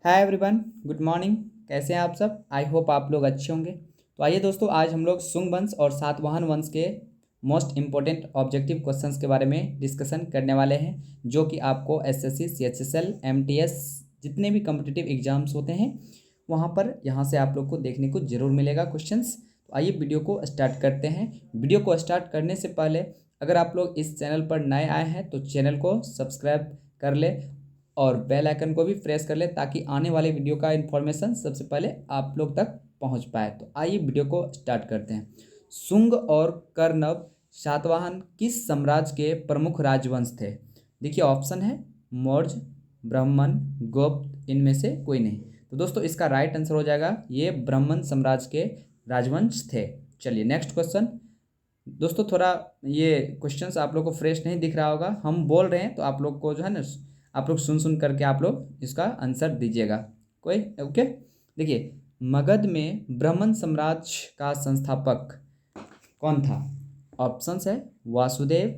Hi everyone, good morning. कैसे हैं आप सब? आई होप आप लोग अच्छे होंगे। तो आइए दोस्तों, आज हम लोग शुंग वंश और सातवाहन वंश के मोस्ट इंपॉर्टेंट ऑब्जेक्टिव क्वेश्चंस के बारे में डिस्कशन करने वाले हैं, जो कि आपको एसएससी, सीएचएसएल, एमटीएस जितने भी कम्पिटिटिव एग्जाम्स होते हैं वहाँ पर यहाँ से आप लोग को देखने को ज़रूर मिलेगा क्वेश्चंस। तो आइए वीडियो को स्टार्ट करते हैं। वीडियो को स्टार्ट करने से पहले अगर आप लोग इस चैनल पर नए आए हैं तो चैनल को सब्सक्राइब कर ले और बेल आइकन को भी प्रेस कर ले, ताकि आने वाले वीडियो का इन्फॉर्मेशन सबसे पहले आप लोग तक पहुंच पाए। तो आइए वीडियो को स्टार्ट करते हैं। शुंग और कर्णव सातवाहन किस साम्राज्य के प्रमुख राजवंश थे? देखिए, ऑप्शन है मौर्य, ब्राह्मण, गुप्त, इनमें से कोई नहीं। तो दोस्तों, इसका राइट आंसर हो जाएगा ये ब्राह्मण साम्राज्य के राजवंश थे। चलिए नेक्स्ट क्वेश्चन। दोस्तों, थोड़ा ये क्वेश्चंस आप लोग को फ्रेश नहीं दिख रहा होगा, हम बोल रहे हैं तो आप लोग को जो है ना, आप लोग सुन सुन करके आप लोग इसका आंसर दीजिएगा। कोई ओके। देखिए, मगध में ब्राह्मण साम्राज्य का संस्थापक कौन था? ऑप्शंस है वासुदेव,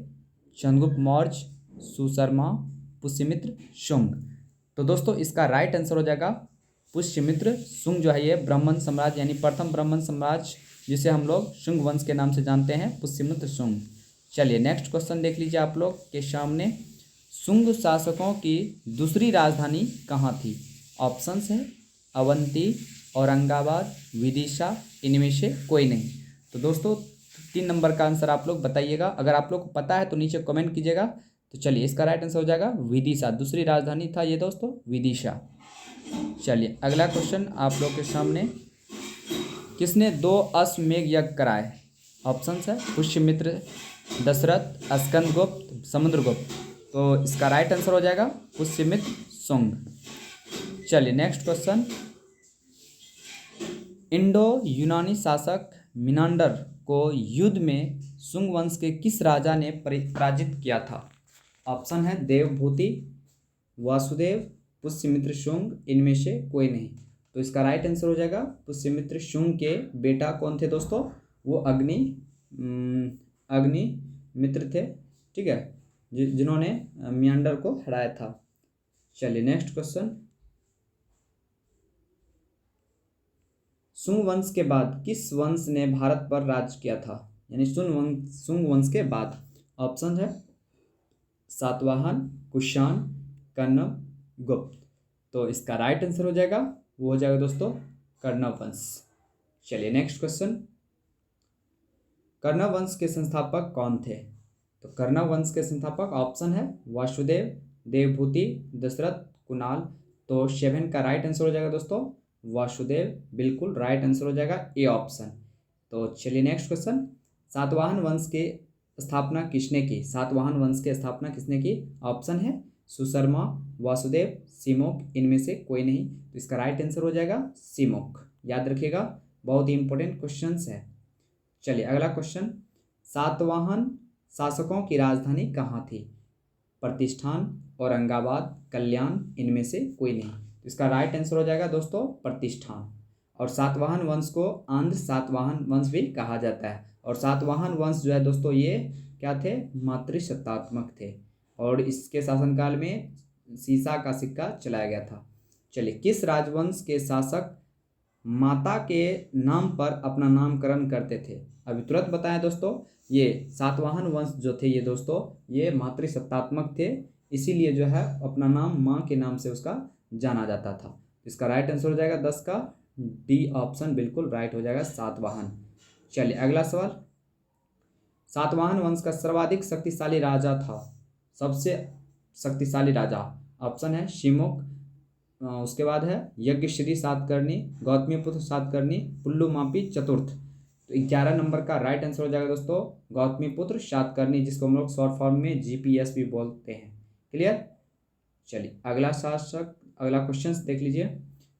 चंद्रगुप्त मौर्य, सुशर्मा, पुष्यमित्र, शुंग। तो दोस्तों, इसका राइट आंसर हो जाएगा पुष्यमित्र शुंग। जो है ये ब्राह्मण साम्राज्य यानी प्रथम ब्राह्मण साम्राज्य, जिसे हम लोग शुंग वंश के नाम से जानते हैं, पुष्यमित्र शुंग। चलिए नेक्स्ट क्वेश्चन देख लीजिए आप लोग के सामने। शुंग शासकों की दूसरी राजधानी कहाँ थी? ऑप्शंस है अवंती, औरंगाबाद, विदिशा, इनमें से कोई नहीं। तो दोस्तों, 3 नंबर का आंसर आप लोग बताइएगा। अगर आप लोग को पता है तो नीचे कमेंट कीजिएगा। तो चलिए, इसका राइट आंसर हो जाएगा विदिशा। दूसरी राजधानी था ये दोस्तों, विदिशा। चलिए अगला क्वेश्चन आप लोग के सामने। किसने 2 अश्वमेध यज्ञ कराए? ऑप्शंस है पुष्यमित्र, दशरथ, स्कंदगुप्त, समुद्रगुप्त। तो इसका राइट आंसर हो जाएगा पुष्यमित्र शुंग। चलिए नेक्स्ट क्वेश्चन। इंडो यूनानी शासक मिनांडर को युद्ध में शुंग वंश के किस राजा ने पराजित किया था? ऑप्शन है देवभूति, वासुदेव, पुष्यमित्र शुंग, इनमें से कोई नहीं। तो इसका राइट आंसर हो जाएगा पुष्यमित्र शुंग के बेटा कौन थे दोस्तों? वो अग्नि मित्र थे, ठीक है, जिन्होंने मियांडर को हराया था। चलिए नेक्स्ट क्वेश्चन। शुंग वंश के बाद किस वंश ने भारत पर राज किया था? यानी शुंग वंश के बाद ऑप्शन है सातवाहन, कुषाण, कण्व, गुप्त। तो इसका राइट आंसर हो जाएगा, वो हो जाएगा दोस्तों कण्व वंश। चलिए नेक्स्ट क्वेश्चन। कण्व वंश के संस्थापक कौन थे? तो कण्व वंश के संस्थापक ऑप्शन है वासुदेव, देवभूति, दशरथ, कुणाल। तो 7 का राइट आंसर हो जाएगा दोस्तों वासुदेव, बिल्कुल राइट आंसर हो जाएगा ए ऑप्शन। तो चलिए नेक्स्ट क्वेश्चन। सातवाहन वंश के स्थापना किसने की? सातवाहन वंश की स्थापना किसने की? ऑप्शन है सुशर्मा, वासुदेव, सिमोक, इनमें से कोई नहीं। तो इसका राइट आंसर हो जाएगा सिमोक। याद रखिएगा, बहुत ही इंपॉर्टेंट क्वेश्चन है। चलिए अगला क्वेश्चन। सातवाहन शासकों की राजधानी कहाँ थी? प्रतिष्ठान, औरंगाबाद, कल्याण, इनमें से कोई नहीं। तो इसका राइट आंसर हो जाएगा दोस्तों प्रतिष्ठान। और सातवाहन वंश को आंध्र सातवाहन वंश भी कहा जाता है। और सातवाहन वंश जो है दोस्तों, ये क्या थे? मातृसत्तात्मक थे। और इसके शासनकाल में सीसा का सिक्का चलाया गया था। चलिए, किस राजवंश के शासक माता के नाम पर अपना नामकरण करते थे? अभी तुरंत बताएं दोस्तों। ये सातवाहन वंश जो थे ये दोस्तों, ये मातृसत्तात्मक थे, इसीलिए जो है अपना नाम माँ के नाम से उसका जाना जाता था। इसका राइट आंसर हो जाएगा 10 का डी ऑप्शन, बिल्कुल राइट हो जाएगा सातवाहन। चलिए अगला सवाल। सातवाहन वंश का सर्वाधिक शक्तिशाली राजा था, सबसे शक्तिशाली राजा। ऑप्शन है शिमुक, उसके बाद है यज्ञश्री सातकर्णी, गौतमीपुत्र सातकर्णी, पुल्लुमापी चतुर्थ। तो 11 नंबर का राइट आंसर हो जाएगा दोस्तों गौतमीपुत्र सातकर्णी, जिसको हम लोग शॉर्ट फॉर्म में जीपीएस भी बोलते हैं। क्लियर? चलिए अगला क्वेश्चन देख लीजिए।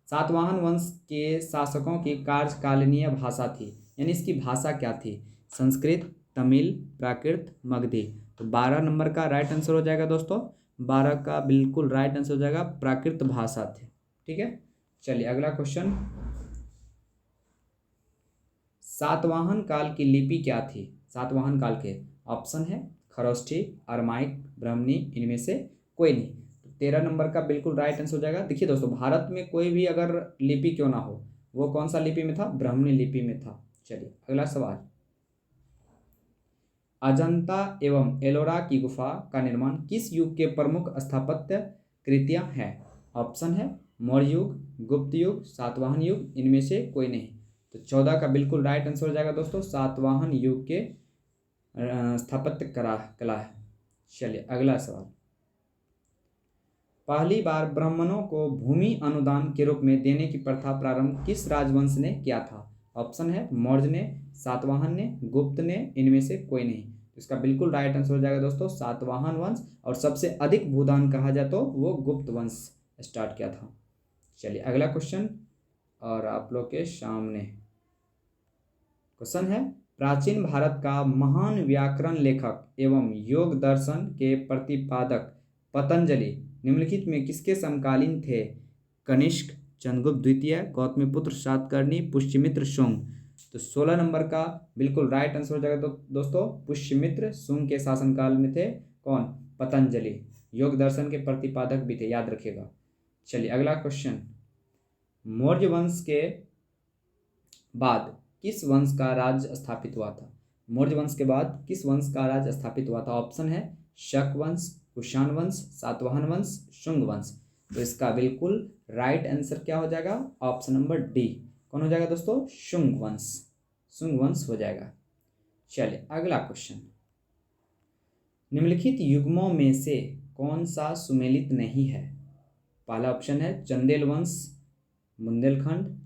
सातवाहन वंश के शासकों की कार्यकालीन भाषा थी, यानी इसकी भाषा क्या थी? संस्कृत, तमिल, प्राकृत, मगधी। तो 12 नंबर का राइट आंसर हो जाएगा दोस्तों, 12 का बिल्कुल राइट आंसर हो जाएगा प्राकृत भाषा थे। ठीक है, चलिए अगला क्वेश्चन। सातवाहन काल की लिपि क्या थी? सातवाहन काल के ऑप्शन है खरोष्ठी, अरमाइक, ब्राह्मणी, इनमें से कोई नहीं। 13 नंबर का बिल्कुल राइट आंसर हो जाएगा। देखिए दोस्तों, भारत में कोई भी अगर लिपि क्यों ना हो, वो कौन सा लिपि में था? ब्राह्मणी लिपि में था। चलिए अगला सवाल, अजंता एवं एलोरा की गुफा का निर्माण किस युग के प्रमुख स्थापत्य कृतियां हैं? ऑप्शन है मौर्य युग, गुप्त युग, सातवाहन युग, इनमें से कोई नहीं। तो 14 का बिल्कुल राइट आंसर हो जाएगा दोस्तों, सातवाहन युग के स्थापत्य कला है। चलिए अगला सवाल, पहली बार ब्राह्मणों को भूमि अनुदान के रूप में देने की प्रथा प्रारंभ किस राजवंश ने किया था? ऑप्शन है मौर्य ने, सातवाहन ने, गुप्त ने, इनमें से कोई नहीं। तो इसका बिल्कुल राइट आंसर हो जाएगा दोस्तों सातवाहन वंश, और सबसे अधिक भूदान कहा जाए तो वो गुप्त वंश स्टार्ट किया था। चलिए अगला क्वेश्चन, और आप लोग के सामने क्वेश्चन है, प्राचीन भारत का महान व्याकरण लेखक एवं योग दर्शन के प्रतिपादक पतंजलि निम्नलिखित में किसके समकालीन थे? कनिष्क, चंद्रगुप्त द्वितीय, गौतमीपुत्र सातकर्णी, पुष्यमित्र, शुंग। तो 16 नंबर का बिल्कुल राइट आंसर हो जाएगा दोस्तों पुष्यमित्र। शुंग के शासनकाल में थे कौन? पतंजलि। योग दर्शन के प्रतिपादक भी थे, याद रखिएगा। चलिए अगला क्वेश्चन, मौर्य वंश के बाद किस वंश का राज्य स्थापित हुआ था? मौर्य वंश के बाद किस वंश का राज्य स्थापित हुआ था? ऑप्शन है शक वंश, कुषाण वंश, सातवाहन वंश, शुंग वंश। तो इसका बिल्कुल राइट आंसर क्या हो जाएगा? Option number D. कौन हो जाएगा दोस्तों? शुंग वंश। शुंग वंश हो जाएगा। चलिए अगला क्वेश्चन, निम्नलिखित युग्मों में से कौन सा सुमेलित नहीं है? पहला ऑप्शन है चंदेल वंश, बुंदेलखंड,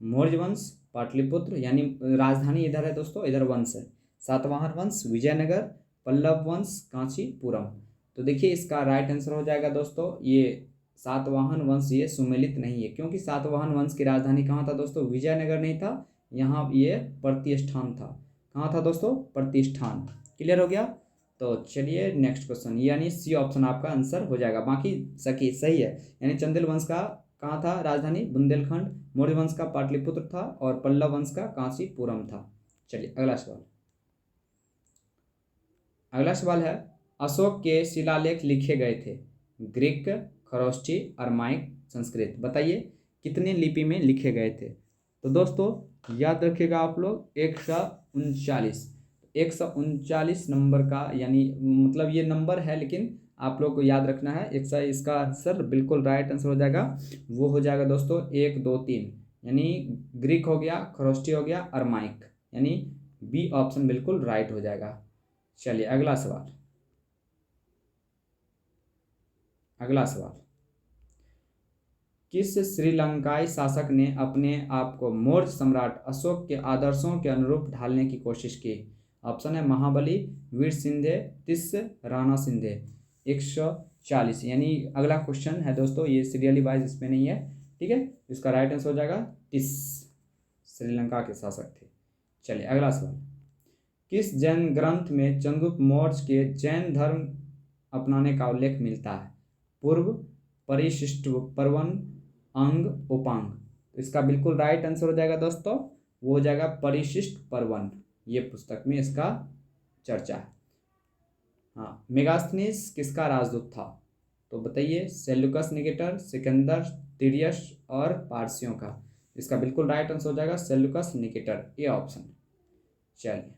मौर्य वंश, पाटलिपुत्र, यानी राजधानी इधर है दोस्तों, इधर वंश है, सातवाहन वंश, विजयनगर, पल्लव वंश, कांचीपुरम। तो देखिए इसका राइट आंसर हो जाएगा दोस्तों ये सातवाहन वंश, ये सुमेलित नहीं है, क्योंकि सातवाहन वंश की राजधानी कहाँ था दोस्तों? विजयनगर नहीं था, यहाँ ये प्रतिष्ठान था। कहाँ था दोस्तों? प्रतिष्ठान। क्लियर हो गया? तो चलिए नेक्स्ट क्वेश्चन, यानी सी ऑप्शन आपका आंसर हो जाएगा, बाकी सही है। यानी चंदेल वंश का कहाँ था राजधानी? बुंदेलखंड, मौर्य वंश का पाटलिपुत्र था, और पल्लव वंश का कांचीपुरम था। चलिए अगला सवाल, अगला सवाल है, अशोक के शिलालेख लिखे गए थे? Greek, Kharoshthi, Aramaic, Sanskrit. बताइए कितने लिपि में लिखे गए थे? तो दोस्तों याद रखिएगा आप लोग 139 नंबर का, यानी मतलब ये नंबर है, लेकिन आप लोग को याद रखना है। इसका आंसर बिल्कुल राइट आंसर हो जाएगा, वो हो जाएगा दोस्तों 1 2 3, यानी ग्रीक हो गया, खरोष्ठी हो गया, अरमाइक, यानी बी ऑप्शन बिल्कुल राइट हो जाएगा। चलिए अगला सवाल, अगला सवाल, किस श्रीलंकाई शासक ने अपने आप को मौर्य सम्राट अशोक के आदर्शों के अनुरूप ढालने की कोशिश की? ऑप्शन है महाबली, वीर सिंधे, तिस, राणा सिंधे। 140, यानी अगला क्वेश्चन है दोस्तों, ये सीरियली वाइज इसमें नहीं है, ठीक है। इसका राइट आंसर हो जाएगा तिस, श्रीलंका के शासक थे। चलिए अगला सवाल, किस जैन ग्रंथ में चंद्रगुप्त मौर्य के जैन धर्म अपनाने का उल्लेख मिलता है? पूर्व, परिशिष्ट पर्वन, अंग, उपांग। तो इसका बिल्कुल राइट आंसर हो जाएगा दोस्तों, वो हो जाएगा परिशिष्ट पर्वन। ये पुस्तक में इसका चर्चा है। हाँ, मेगास्थनीज किसका राजदूत था? तो बताइए, सेल्यूकस निकेटर, सिकंदर, तिरियस और पारसियों का। इसका बिल्कुल राइट आंसर हो जाएगा सेल्यूकस निकेटर, ए ऑप्शन। चलिए,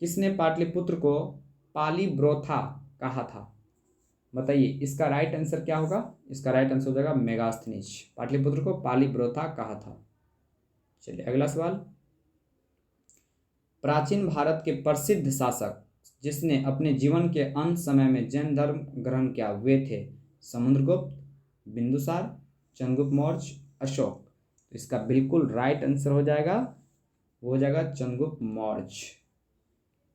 किसने पाटलिपुत्र को पालीब्रोथा कहा था? बताइए इसका राइट आंसर क्या होगा? इसका राइट आंसर हो जाएगा मेगास्थनीज। पाटलिपुत्र को पालीब्रोथा कहा था। चलिए अगला सवाल, प्राचीन भारत के प्रसिद्ध शासक जिसने अपने जीवन के अंत समय में जैन धर्म ग्रहण किया, वे थे? समुद्रगुप्त, बिंदुसार, चंद्रगुप्त मौर्य, अशोक। तो इसका बिल्कुल राइट आंसर हो जाएगा, वो हो जाएगा चंद्रगुप्त मौर्य,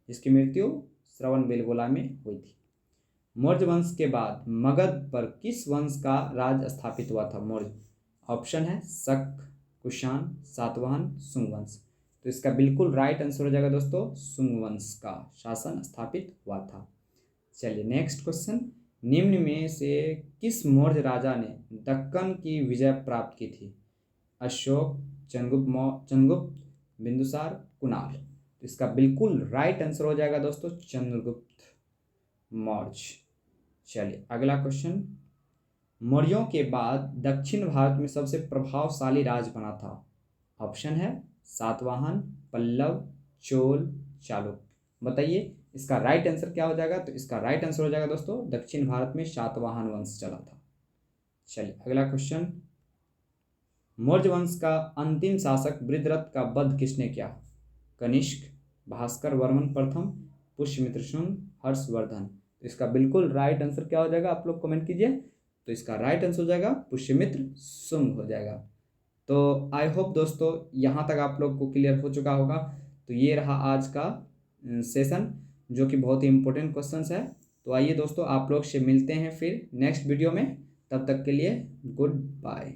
जिसकी मृत्यु श्रवणबेलगोला में हुई थी। मौर्य वंश के बाद मगध पर किस वंश का राज स्थापित हुआ था? मौर्य। ऑप्शन है शक, कुषाण, सातवाहन, शुंग वंश। तो इसका बिल्कुल राइट आंसर हो जाएगा दोस्तों, शुंग वंश का शासन स्थापित हुआ था। चलिए नेक्स्ट क्वेश्चन, निम्न में से किस मौर्य राजा ने दक्कन की विजय प्राप्त की थी? अशोक, चंद्रगुप्त, बिंदुसार, कुणाल। तो इसका बिल्कुल राइट आंसर हो जाएगा दोस्तों चंद्रगुप्त मौर्य। चलिए अगला क्वेश्चन, मौर्यों के बाद दक्षिण भारत में सबसे प्रभावशाली राज्य बना था। ऑप्शन है सातवाहन, पल्लव, चोल, चालुक्य। बताइए इसका राइट आंसर क्या हो जाएगा। तो इसका राइट आंसर हो जाएगा दोस्तों, दक्षिण भारत में सातवाहन वंश चला था। चलिए अगला क्वेश्चन, मौर्य वंश का अंतिम शासक बृहद्रथ का वध किसने किया। कनिष्क, भास्कर वर्मन प्रथम, पुष्यमित्र शुंग, हर्षवर्धन। तो इसका बिल्कुल राइट आंसर क्या हो जाएगा, आप लोग कमेंट कीजिए। तो इसका राइट आंसर हो जाएगा पुष्यमित्र शुंग हो जाएगा। तो आई होप दोस्तों यहाँ तक आप लोग को क्लियर हो चुका होगा। तो ये रहा आज का सेशन, जो कि बहुत ही इंपॉर्टेंट क्वेश्चंस है। तो आइए दोस्तों आप लोग से मिलते हैं फिर नेक्स्ट वीडियो में। तब तक के लिए गुड बाय।